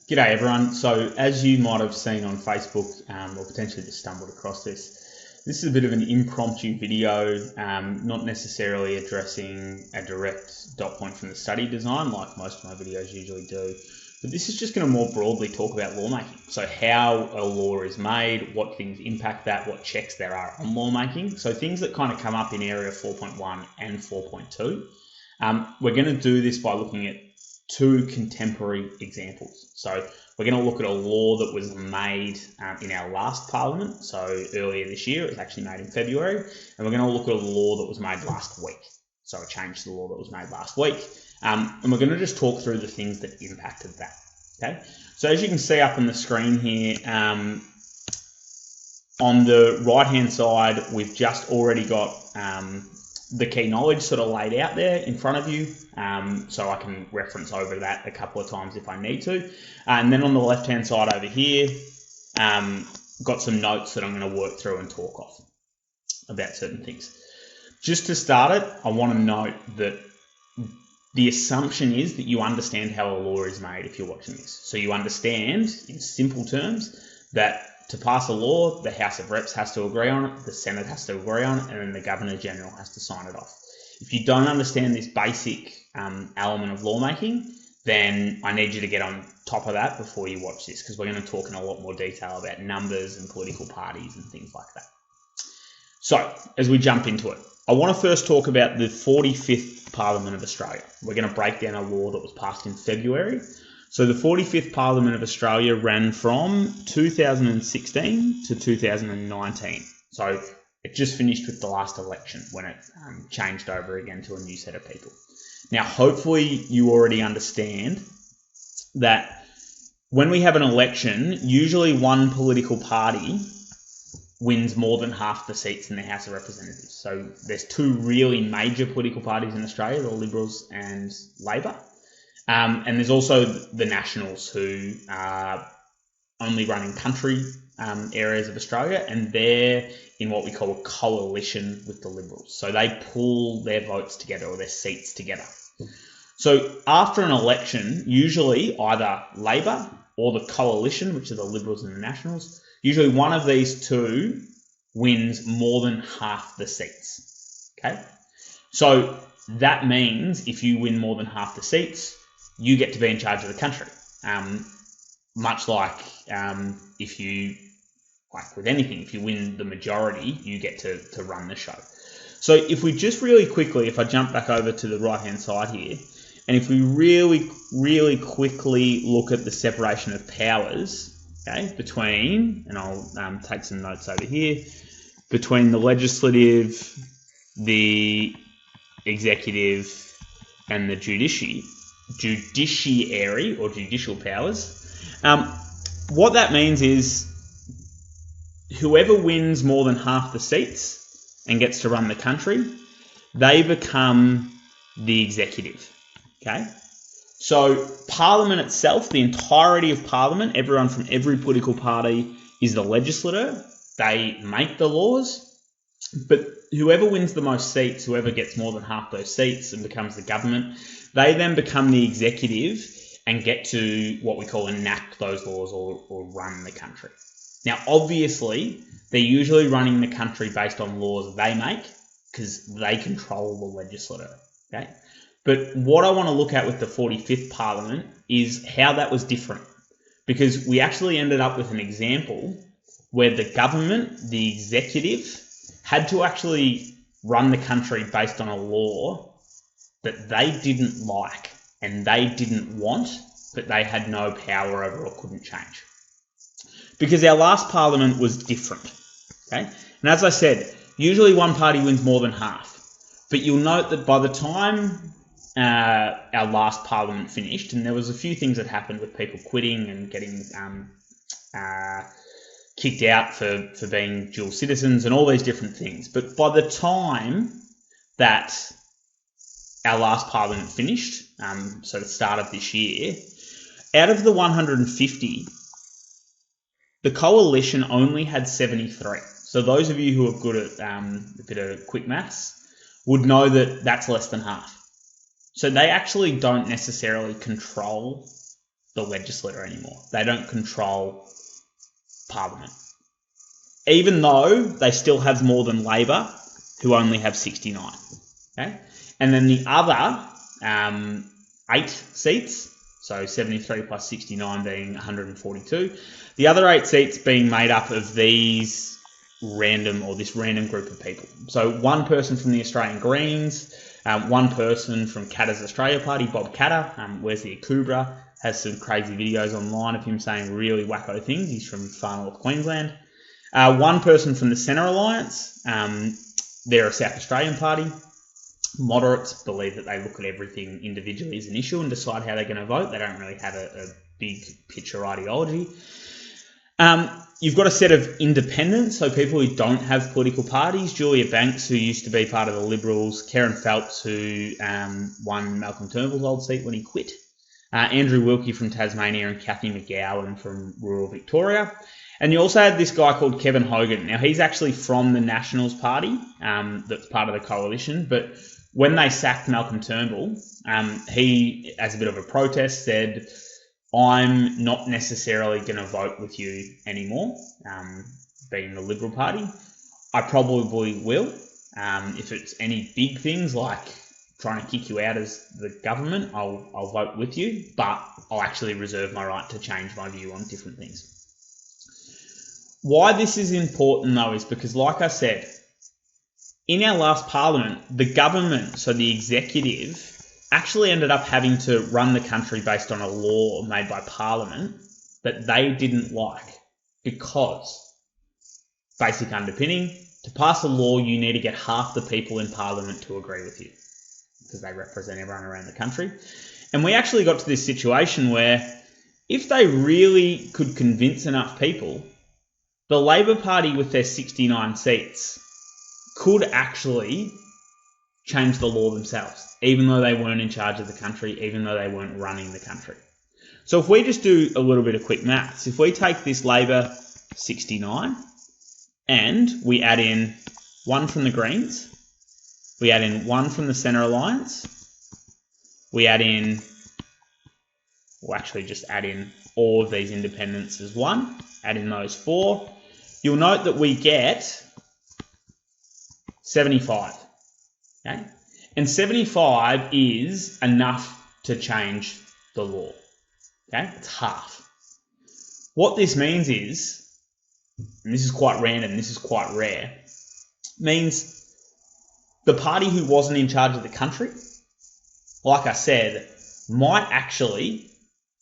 G'day everyone. So as you might have seen on Facebook or potentially just stumbled across this is a bit of an impromptu video, not necessarily addressing a direct dot point from the study design like most of my videos usually do, but this is just going to more broadly talk about lawmaking. So how a law is made, what things impact that, what checks there are on lawmaking. So things that kind of come up in area 4.1 and 4.2. We're going to do this by looking at two contemporary examples. So we're going to look at a law that was made in our last parliament. So earlier this year, it was actually made in February. And we're going to look at a law that was made last week. So a change to the law that was made last week. And we're going to just talk through the things that impacted that. Okay. So as you can see up on the screen here, on the right-hand side, we've just already got the key knowledge sort of laid out there in front of you, so I can reference over that a couple of times if I need to. And then on the left-hand side over here, got some notes that I'm going to work through and talk off about certain things. Just to start it, I want to note that the assumption is that you understand how a law is made if you're watching this. So you understand, in simple terms, that to pass a law, the House of Reps has to agree on it, the Senate has to agree on it, and then the Governor-General has to sign it off. If you don't understand this basic element of lawmaking, then I need you to get on top of that before you watch this, because we're going to talk in a lot more detail about numbers and political parties and things like that. So, as we jump into it, I want to first talk about the 45th Parliament of Australia. We're going to break down a law that was passed in February. So the 45th Parliament of Australia ran from 2016 to 2019. So it just finished with the last election when it changed over again to a new set of people. Now, hopefully you already understand that when we have an election, usually one political party wins more than half the seats in the House of Representatives. So there's two really major political parties in Australia, the Liberals and Labor. And there's also the Nationals, who are only running country areas of Australia, and they're in what we call a coalition with the Liberals. So they pool their votes together, or their seats together. So after an election, usually either Labor or the coalition, which are the Liberals and the Nationals, usually one of these two wins more than half the seats. Okay? So that means if you win more than half the seats, you get to be in charge of the country. Much like if you, like with anything, if you win the majority, you get to run the show. So if we just really quickly, if I jump back over to the right-hand side here, and if we really quickly look at the separation of powers, okay, between, and I'll take some notes over here, between the legislative, the executive, and the judiciary or judicial powers. What that means is whoever wins more than half the seats and gets to run the country, they become the executive. Okay? So Parliament itself, the entirety of Parliament, everyone from every political party is the legislator. They make the laws, but whoever wins the most seats, whoever gets more than half those seats and becomes the government, they then become the executive and get to what we call enact those laws or run the country. Now, obviously, they're usually running the country based on laws they make because they control the legislature. Okay? But what I want to look at with the 45th Parliament is how that was different, because we actually ended up with an example where the government, the executive, had to actually run the country based on a law that they didn't like and they didn't want, but they had no power over or couldn't change. Because our last parliament was different. Okay? And as I said, usually one party wins more than half. But you'll note that by the time our last parliament finished, and there was a few things that happened with people quitting and getting kicked out for being dual citizens and all these different things. But by the time that our last parliament finished, so the start of this year, out of the 150, the coalition only had 73. So those of you who are good at a bit of quick maths would know that that's less than half. So they actually don't necessarily control the legislature anymore. They don't control Parliament. Even though they still have more than Labor, who only have 69. Okay? And then the other 8 seats, so 73 plus 69 being 142, the other 8 seats being made up of this random group of people. So one person from the Australian Greens, one person from Katter's Australia Party, Bob Katter, where's the Akubra, has some crazy videos online of him saying really wacko things. He's from far north Queensland. One person from the Centre Alliance, they're a South Australian party. Moderates believe that they look at everything individually as an issue and decide how they're going to vote. They don't really have a big picture ideology. You've got a set of independents, so people who don't have political parties. Julia Banks, who used to be part of the Liberals. Karen Phelps, who won Malcolm Turnbull's old seat when he quit. Andrew Wilkie from Tasmania and Cathy McGowan from rural Victoria. And you also had this guy called Kevin Hogan. Now, he's actually from the Nationals Party, that's part of the coalition. But when they sacked Malcolm Turnbull, he, as a bit of a protest, said, I'm not necessarily going to vote with you anymore, being the Liberal Party. I probably will. If it's any big things like trying to kick you out as the government, I'll vote with you, but I'll actually reserve my right to change my view on different things. Why this is important, though, is because, like I said, in our last parliament, the government, so the executive, actually ended up having to run the country based on a law made by Parliament that they didn't like, because, basic underpinning, to pass a law you need to get half the people in Parliament to agree with you, because they represent everyone around the country. And we actually got to this situation where if they really could convince enough people, the Labor Party with their 69 seats could actually change the law themselves, even though they weren't in charge of the country, even though they weren't running the country. So if we just do a little bit of quick maths, if we take this Labor 69 and we add in 1 from the Greens, we add in 1 from the Centre Alliance, we add in, we'll actually just add in all of these independents as 1, add in those 4, you'll note that we get 75. Okay? And 75 is enough to change the law. Okay? It's half. What this means is, and this is quite random, this is quite rare, means the party who wasn't in charge of the country, like I said, might actually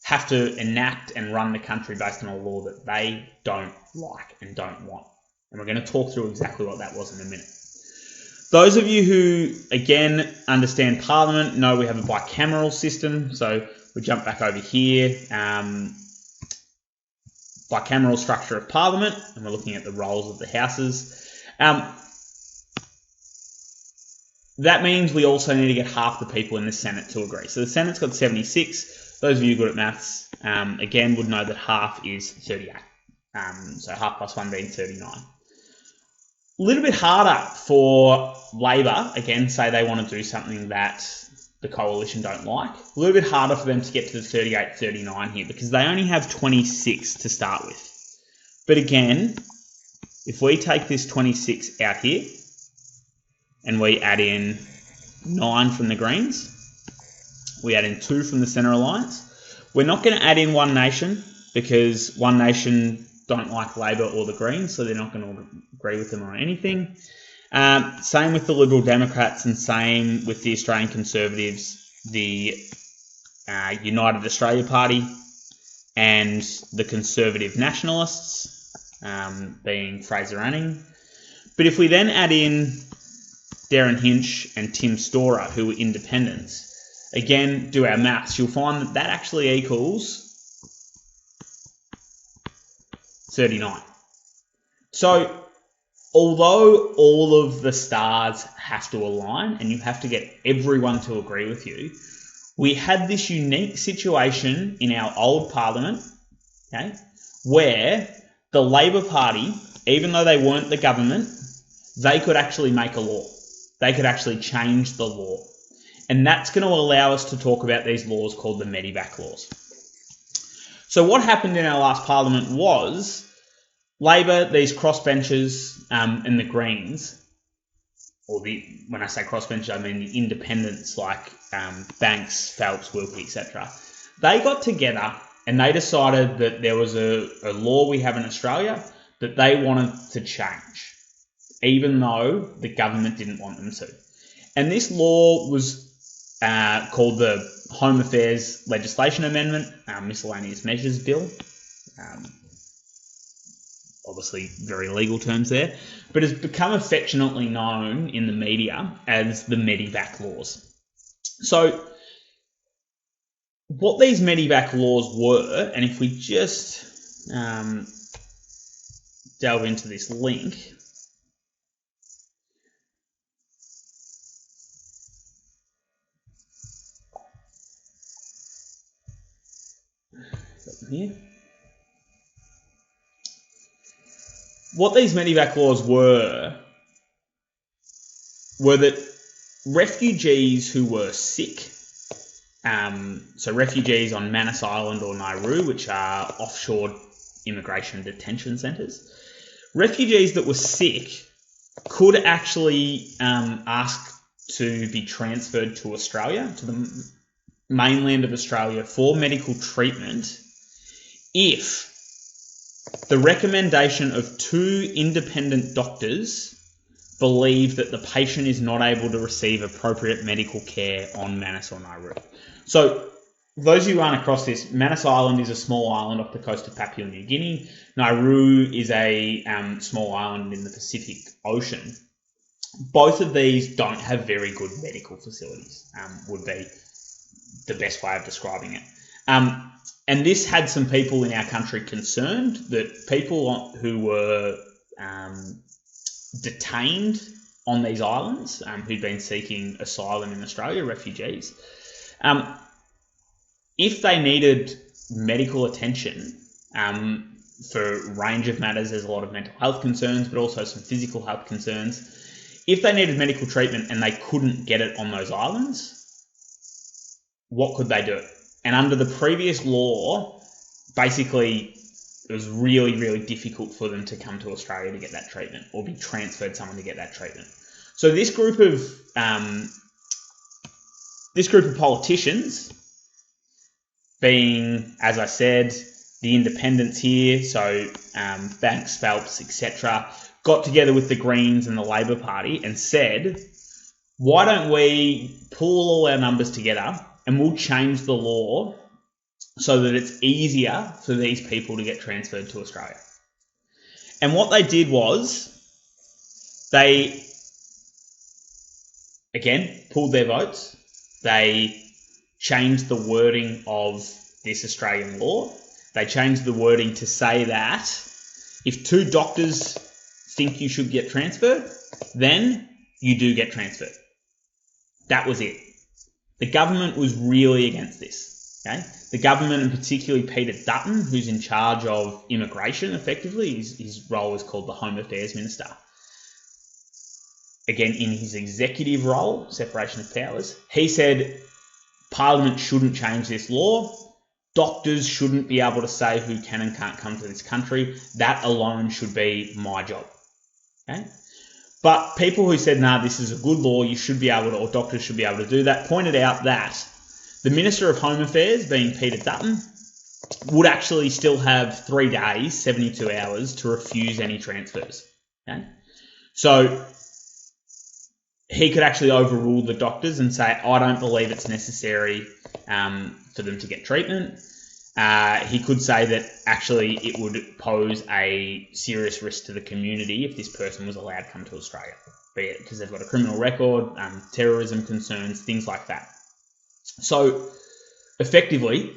have to enact and run the country based on a law that they don't like and don't want. And we're going to talk through exactly what that was in a minute. Those of you who, again, understand Parliament know we have a bicameral system. So we jump back over here, bicameral structure of Parliament, and we're looking at the roles of the houses. That means we also need to get half the people in the Senate to agree. So the Senate's got 76. Those of you good at maths, again, would know that half is 38. So half plus 1 being 39. A little bit harder for Labor, again, say they want to do something that the coalition don't like. A little bit harder for them to get to the 38, 39 here because they only have 26 to start with. But again, if we take this 26 out here and we add in 9 from the Greens, we add in 2 from the Centre Alliance, we're not going to add in One Nation because One Nation don't like Labor or the Greens, so they're not going to agree with them on anything. Same with the Liberal Democrats and same with the Australian Conservatives, the United Australia Party and the Conservative Nationalists, being Fraser Anning. But if we then add in Darren Hinch and Tim Storer, who are independents, again, do our maths, you'll find that that actually equals 39. So, although all of the stars have to align and you have to get everyone to agree with you, we had this unique situation in our old parliament, okay, where the Labor Party, even though they weren't the government, they could actually make a law. They could actually change the law. And that's going to allow us to talk about these laws called the Medivac laws. So what happened in our last parliament was Labor, these crossbenchers and the Greens, or when I say crossbenchers, I mean the independents like Banks, Phelps, Wilkie, etc. They got together and they decided that there was a law we have in Australia that they wanted to change, even though the government didn't want them to. And this law was called the Home Affairs Legislation Amendment, Miscellaneous Measures Bill. Obviously very legal terms there, but has become affectionately known in the media as the Medivac laws. So what these Medivac laws were, and if we just delve into this link, here. What these Medivac laws were that refugees who were sick, so refugees on Manus Island or Nauru, which are offshore immigration detention centres, refugees that were sick could actually ask to be transferred to Australia, to the mainland of Australia for medical treatment if the recommendation of 2 independent doctors believe that the patient is not able to receive appropriate medical care on Manus or Nauru. So, those who aren't across this, Manus Island is a small island off the coast of Papua New Guinea. Nauru is a small island in the Pacific Ocean. Both of these don't have very good medical facilities, would be the best way of describing it. And this had some people in our country concerned that people who were detained on these islands, who'd been seeking asylum in Australia, refugees, if they needed medical attention for a range of matters, there's a lot of mental health concerns, but also some physical health concerns. If they needed medical treatment and they couldn't get it on those islands, what could they do? And under the previous law, basically, it was really, really difficult for them to come to Australia to get that treatment or be transferred someone to get that treatment. So this group of politicians, being, as I said, the independents here, so Banks, Phelps, etc., got together with the Greens and the Labor Party and said, why don't we pull all our numbers together and we'll change the law so that it's easier for these people to get transferred to Australia. And what they did was they, again, pulled their votes. They changed the wording of this Australian law. They changed the wording to say that if 2 doctors think you should get transferred, then you do get transferred. That was it. The government was really against this. Okay? The government, and particularly Peter Dutton, who's in charge of immigration effectively, his role is called the Home Affairs Minister. Again, in his executive role, separation of powers, he said Parliament shouldn't change this law. Doctors shouldn't be able to say who can and can't come to this country. That alone should be my job. Okay? But people who said, nah, this is a good law, you should be able to, or doctors should be able to do that, pointed out that the Minister of Home Affairs, being Peter Dutton, would actually still have 3 days, 72 hours, to refuse any transfers. Okay? So he could actually overrule the doctors and say, I don't believe it's necessary for them to get treatment. He could say that actually it would pose a serious risk to the community if this person was allowed to come to Australia, be it because they've got a criminal record, terrorism concerns, things like that. So effectively,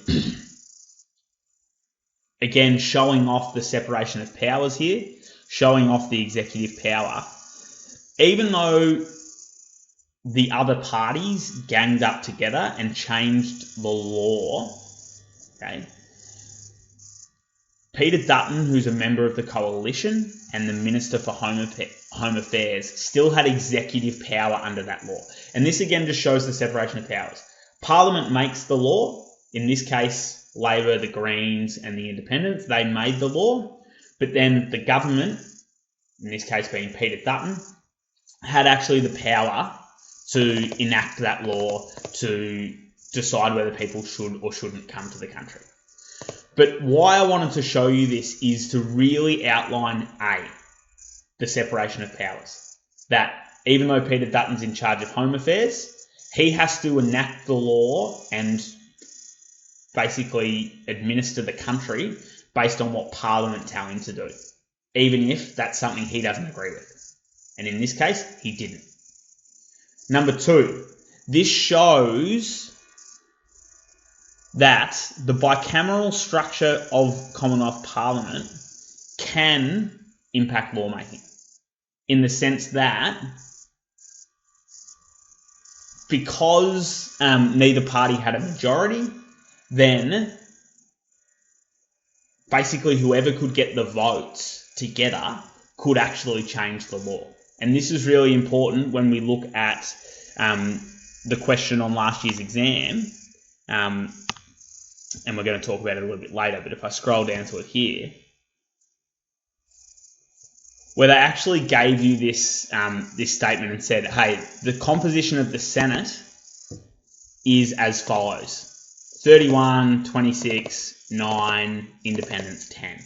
again, showing off the separation of powers here, showing off the executive power, even though the other parties ganged up together and changed the law, okay, Peter Dutton, who's a member of the coalition, and the Minister for Home Affairs still had executive power under that law. And this again just shows the separation of powers. Parliament makes the law, in this case Labor, the Greens and the Independents, they made the law, but then the government, in this case being Peter Dutton, had actually the power to enact that law to decide whether people should or shouldn't come to the country. But why I wanted to show you this is to really outline the separation of powers. That even though Peter Dutton's in charge of Home Affairs, he has to enact the law and basically administer the country based on what Parliament tell him to do, even if that's something he doesn't agree with. And in this case, he didn't. Number 2, this shows that the bicameral structure of Commonwealth Parliament can impact lawmaking, in the sense that because neither party had a majority, then basically whoever could get the votes together could actually change the law. And this is really important when we look at the question on last year's exam, and we're going to talk about it a little bit later, but if I scroll down to it here, where they actually gave you this statement and said, hey, the composition of the Senate is as follows: 31, 26, 9, independents 10.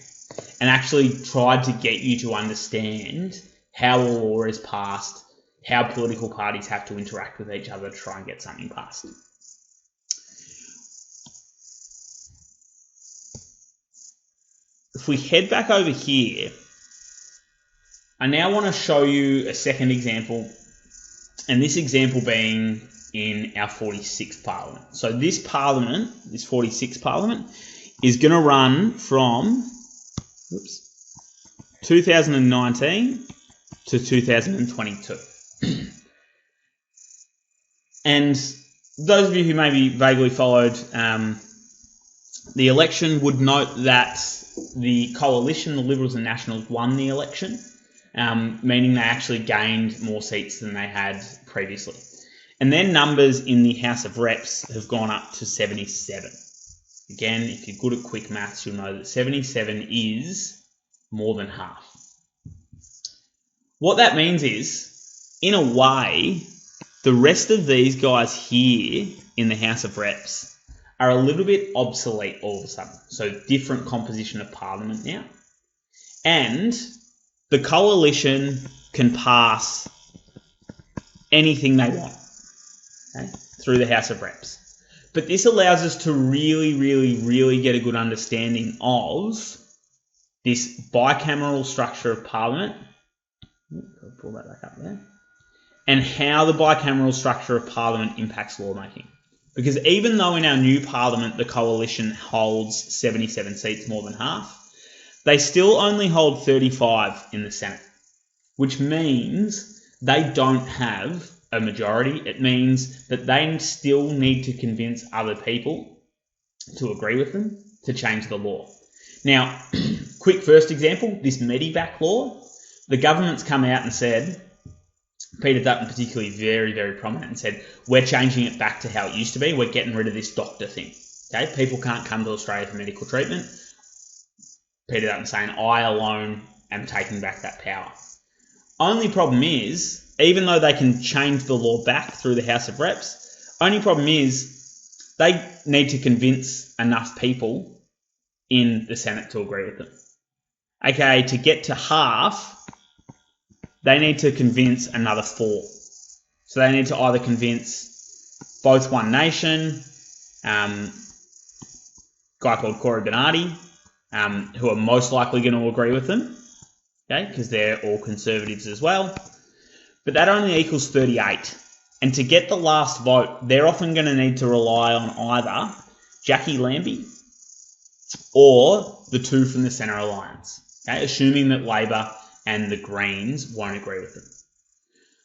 And actually tried to get you to understand how a law is passed, how political parties have to interact with each other to try and get something passed. If we head back over here, I now want to show you a second example, and this example being in our 46th Parliament. So this Parliament, this 46th Parliament, is going to run from 2019 to 2022. And those of you who maybe vaguely followed the election would note that the coalition, the Liberals and Nationals, won the election, meaning they actually gained more seats than they had previously. And their numbers in the House of Reps have gone up to 77. Again, if you're good at quick maths, you'll know that 77 is more than half. What that means is, in a way, the rest of these guys here in the House of Reps are a little bit obsolete all of a sudden. So different composition of Parliament now. And the coalition can pass anything they want, okay, through the House of Reps. But this allows us to really get a good understanding of this bicameral structure of Parliament. I'll pull that back up there. And how the bicameral structure of Parliament impacts lawmaking. Because even though in our new Parliament the coalition holds 77 seats, more than half, they still only hold 35 in the Senate, which means they don't have a majority. It means that they still need to convince other people to agree with them to change the law. Now, quick first example, this Medivac law, the government's come out and said, Peter Dutton particularly very prominent, and said, we're changing it back to how it used to be. We're getting rid of this doctor thing. Okay, people can't come to Australia for medical treatment. Peter Dutton saying, I alone am taking back that power. Only problem is, even though they can change the law back through the House of Reps, only problem is they need to convince enough people in the Senate to agree with them. Okay, to get to half, they need to convince another 4. So they need to either convince both One Nation, guy called Corey Bernardi, who are most likely going to agree with them, okay, because they're all Conservatives as well. But that only equals 38. And to get the last vote, they're often going to need to rely on either Jackie Lambie or the 2 from the Centre Alliance, okay, assuming that Labor and the Greens won't agree with them.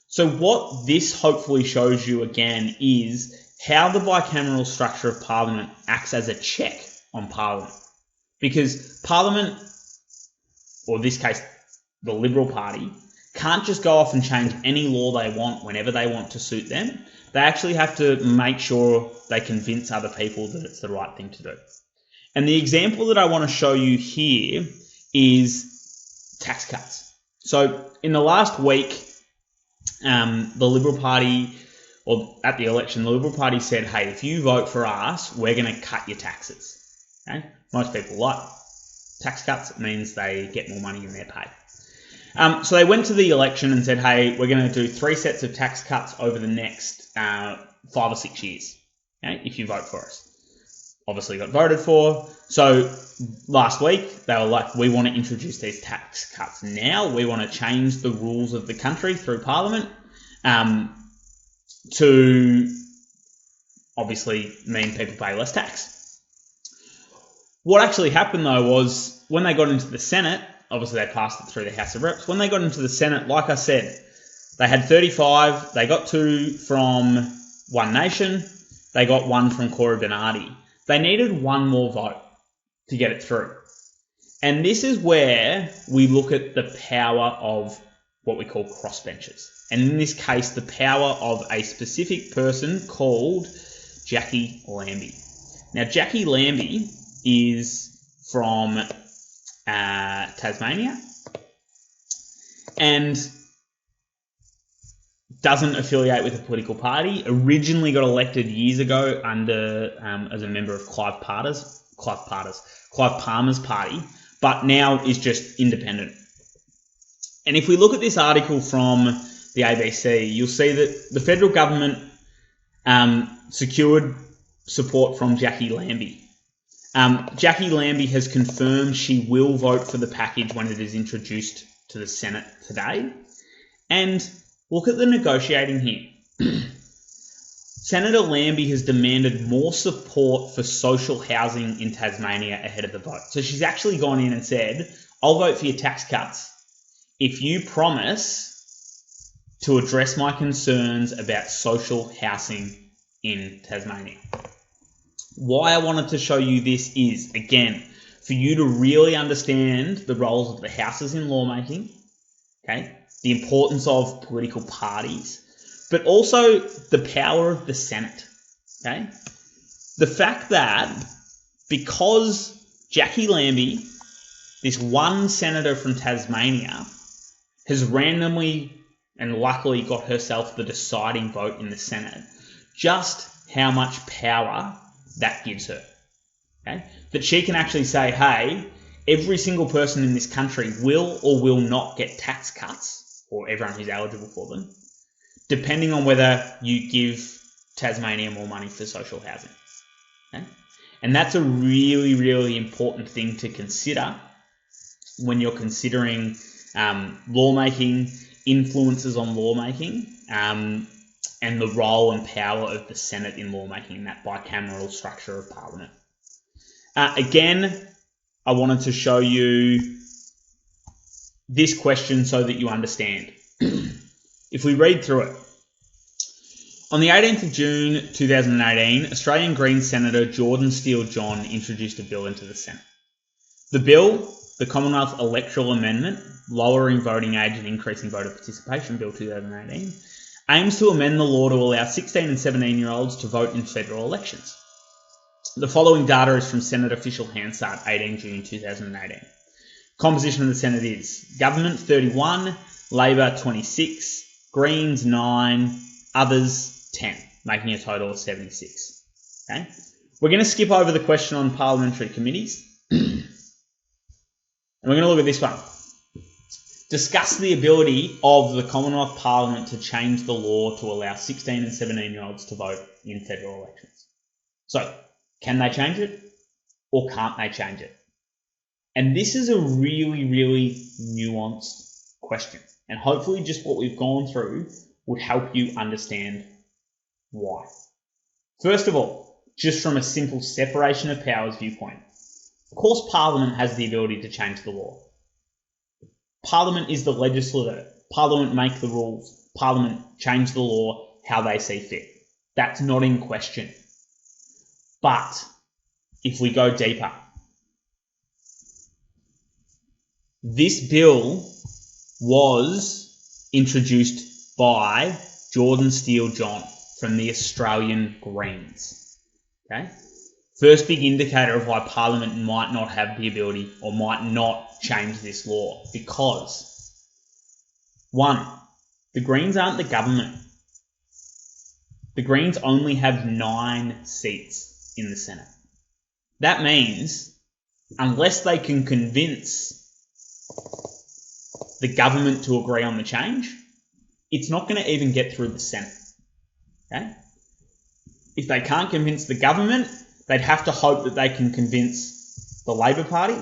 So what this hopefully shows you again is how the bicameral structure of Parliament acts as a check on Parliament. Because Parliament, or in this case, the Liberal Party, can't just go off and change any law they want whenever they want to suit them. They actually have to make sure they convince other people that it's the right thing to do. And the example that I want to show you here is tax cuts. So in the last week, the Liberal Party, or at the election, the Liberal Party said, hey, if you vote for us, we're going to cut your taxes. Okay? Most people like tax cuts. It means they get more money in their pay. So they went to the election and said, hey, we're going to do 3 sets of tax cuts over the next 5 or 6 years, okay, if you vote for us. Obviously got voted for. So last week, they were like, we want to introduce these tax cuts now. We want to change the rules of the country through Parliament to obviously mean people pay less tax. What actually happened, though, was when they got into the Senate, obviously they passed it through the House of Reps. When they got into the Senate, like I said, they had 35. They got 2 from One Nation. They got 1 from Corey Bernardi. They needed 1 more vote to get it through. And this is where we look at the power of what we call crossbenchers. And in this case, the power of a specific person called Jackie Lambie. Now, Jackie Lambie is from Tasmania and doesn't affiliate with a political party. Originally got elected years ago under as a member of Clive Palmer's party, but now is just independent. And if we look at this article from the ABC, you'll see that the federal government secured support from Jackie Lambie. Jackie Lambie has confirmed she will vote for the package when it is introduced to the Senate today. And look at the negotiating here. Senator Lambie has demanded more support for social housing in Tasmania ahead of the vote. So she's actually gone in and said, I'll vote for your tax cuts if you promise to address my concerns about social housing in Tasmania. Why I wanted to show you this is, again, for you to really understand the roles of the houses in lawmaking, okay, the importance of political parties, but also the power of the Senate, okay? The fact that because Jackie Lambie, this one senator from Tasmania, has randomly and luckily got herself the deciding vote in the Senate, just how much power that gives her, okay? That she can actually say, hey, every single person in this country will or will not get tax cuts, or everyone who's eligible for them, depending on whether you give Tasmania more money for social housing, okay? And that's a really, really important thing to consider when you're considering lawmaking, influences on lawmaking, and the role and power of the Senate in lawmaking, that bicameral structure of Parliament. Again, I wanted to show you this question so that you understand. If we read through it. On the 18th of June 2018, Australian Greens Senator Jordan Steele-John introduced a bill into the Senate. The bill, the Commonwealth Electoral Amendment, Lowering Voting Age and Increasing Voter Participation Bill 2018, aims to amend the law to allow 16 and 17-year-olds to vote in federal elections. The following data is from Senate Official Hansard, 18 June 2018. Composition of the Senate is Government 31, Labor 26, Greens 9, Others 10, making a total of 76. Okay? We're going to skip over the question on parliamentary committees. And we're going to look at this one. Discuss the ability of the Commonwealth Parliament to change the law to allow 16 and 17-year-olds to vote in federal elections. So, can they change it or can't they change it? And this is a really, really nuanced question. And hopefully just what we've gone through would help you understand why. First of all, just from a simple separation of powers viewpoint, of course Parliament has the ability to change the law. Parliament is the legislature. Parliament make the rules. Parliament change the law how they see fit. That's not in question. But if we go deeper, this bill was introduced by Jordan Steele-John from the Australian Greens. Okay? First big indicator of why Parliament might not have the ability or might not change this law, because 1, the Greens aren't the government. The Greens only have 9 seats in the Senate. That means unless they can convince the government to agree on the change, it's not going to even get through the Senate. Okay? If they can't convince the government, they'd have to hope that they can convince the Labor Party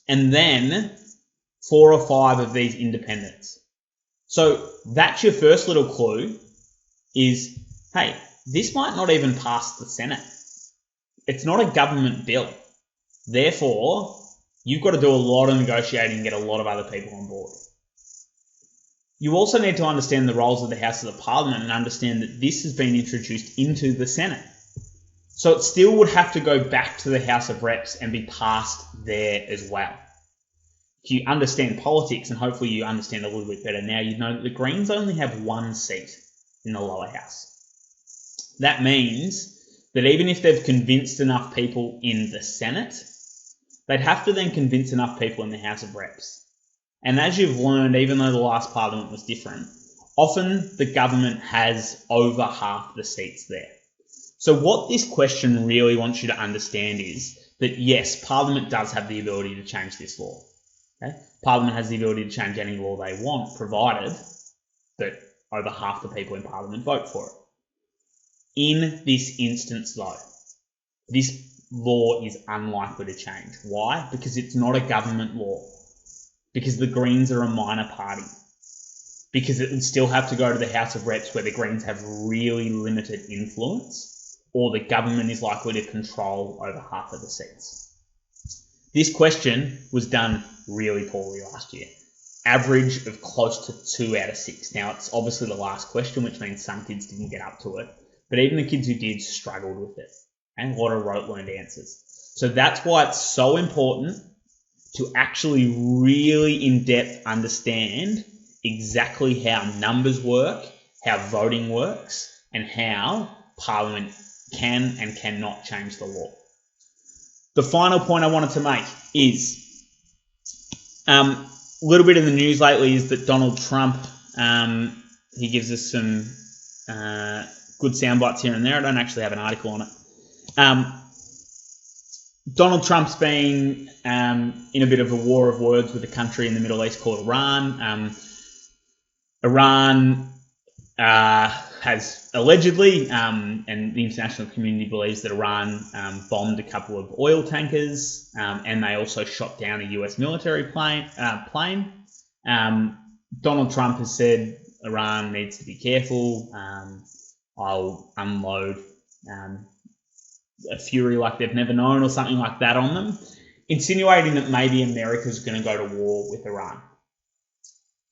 and then 4 or 5 of these independents. So that's your first little clue is, hey, this might not even pass the Senate. It's not a government bill. Therefore, you've got to do a lot of negotiating and get a lot of other people on board. You also need to understand the roles of the House of the Parliament and understand that this has been introduced into the Senate. So it still would have to go back to the House of Reps and be passed there as well. If you understand politics, and hopefully you understand a little bit better now, you know that the Greens only have 1 seat in the lower house. That means that even if they've convinced enough people in the Senate, they'd have to then convince enough people in the House of Reps. And as you've learned, even though the last Parliament was different, often the government has over half the seats there. So what this question really wants you to understand is that yes, Parliament does have the ability to change this law. Okay? Parliament has the ability to change any law they want, provided that over half the people in Parliament vote for it. In this instance though, this law is unlikely to change. Why? Because it's not a government law. Because the Greens are a minor party. Because it would still have to go to the House of Reps where the Greens have really limited influence, or the government is likely to control over half of the seats. This question was done really poorly last year. Average of close to 2 out of 6. Now, it's obviously the last question, which means some kids didn't get up to it. But even the kids who did struggled with it. And a lot of rote learned answers. So that's why it's so important to actually really in-depth understand exactly how numbers work, how voting works, and how Parliament can and cannot change the law. The final point I wanted to make is a little bit in the news lately is that Donald Trump, he gives us some good sound bites here and there. I don't actually have an article on it. Donald Trump's been in a bit of a war of words with a country in the Middle East called Iran. Iran has allegedly, and the international community believes that Iran bombed a couple of oil tankers, and they also shot down a US military plane. Donald Trump has said Iran needs to be careful. I'll unload a fury like they've never known or something like that on them, insinuating that maybe America's going to go to war with Iran.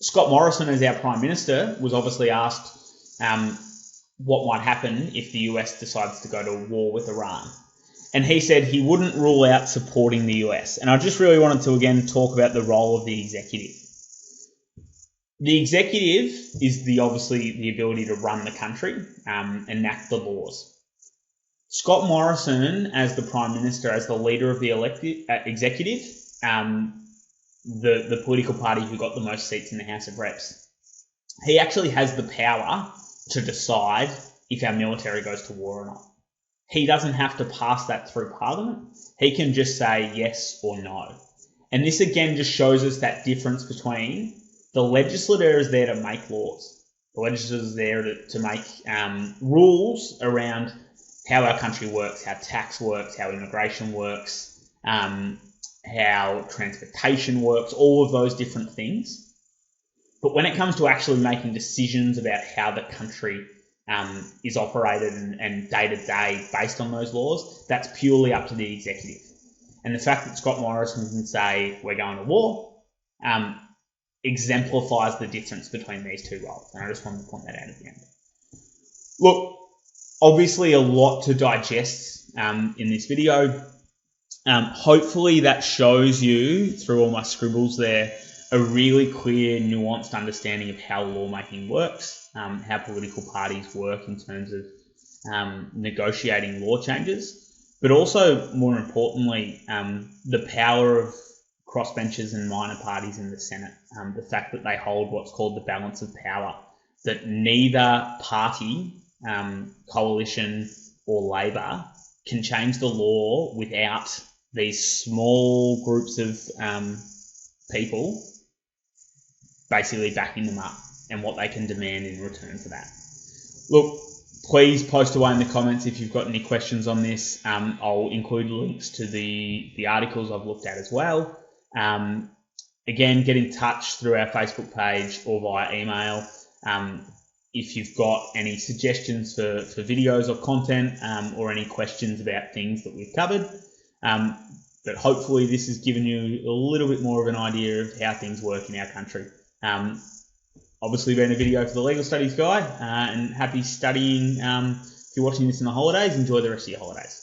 Scott Morrison, as our Prime Minister, was obviously asked what might happen if the US decides to go to war with Iran. And he said he wouldn't rule out supporting the US. And I just really wanted to, again, talk about the role of the executive. The executive is obviously the ability to run the country and enact the laws. Scott Morrison, as the Prime Minister, as the leader of the executive, the political party who got the most seats in the House of Reps, he actually has the power to decide if our military goes to war or not. He doesn't have to pass that through Parliament. He can just say yes or no. And this again just shows us that difference between the legislature is there to make laws. The legislature is there to make rules around how our country works, how tax works, how immigration works, how transportation works, all of those different things. But when it comes to actually making decisions about how the country is operated and day to day based on those laws, that's purely up to the executive. And the fact that Scott Morrison can say we're going to war exemplifies the difference between these two roles. And I just wanted to point that out at the end. Look, obviously a lot to digest in this video. Hopefully that shows you, through all my scribbles there, a really clear, nuanced understanding of how lawmaking works, how political parties work in terms of negotiating law changes. but also, more importantly, the power of crossbenchers and minor parties in the Senate, the fact that they hold what's called the balance of power, that neither party, coalition or Labor, can change the law without these small groups of people basically backing them up and what they can demand in return for that. Look, please post away in the comments if you've got any questions on this. I'll include links to the articles I've looked at as well. Again, get in touch through our Facebook page or via email. If you've got any suggestions for videos or content, or any questions about things that we've covered. But hopefully this has given you a little bit more of an idea of how things work in our country. Obviously been a video for the Legal Studies guy, and happy studying. If you're watching this in the holidays, enjoy the rest of your holidays.